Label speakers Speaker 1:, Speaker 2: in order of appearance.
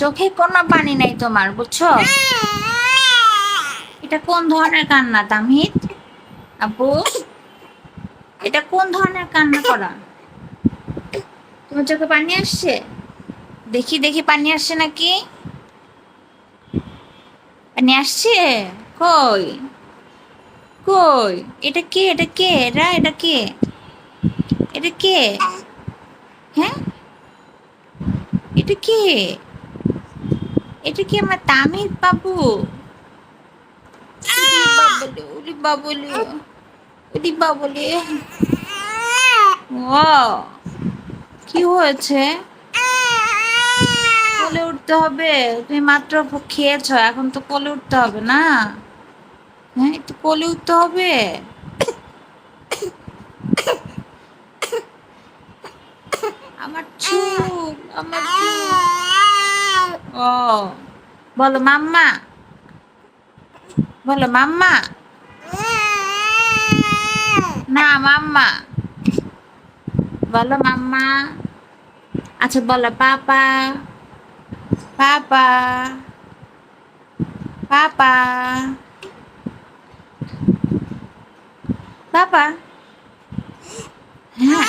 Speaker 1: চোখে কোনো পানি নাই তোমার, বুঝছো? এটা কোন ধরনের কান্না তামহিদ? আপু, এটা কোন ধরনের কান্না করা? তোমার চোখে পানি আসছে? দেখি দেখি পানি আসছে নাকি? পানি আসছে? কই কই? এটা কে? এটা কে? এটা কে? এটা কে? হ্যাঁ, এটা কে? এটা কি আমার তামিদ বাবু? উলি বাবুলি, উলি বাবুলি। ও, কি হয়েছে? কোলে উঠতে হবে? তুমি মাত্র খেয়েছো, এখন তো কোলে উঠতে হবে না? হ্যাঁ, একটু কোলে উঠতে হবে। আমার চুল, আমার চুল। ও, বলো মাম্মা, বলো মাম্মা। না মাম্মা, বলো মাম্মা। আচ্ছা বলো পাপা, পাপা, পাপা, পাপা। হ্যাঁ,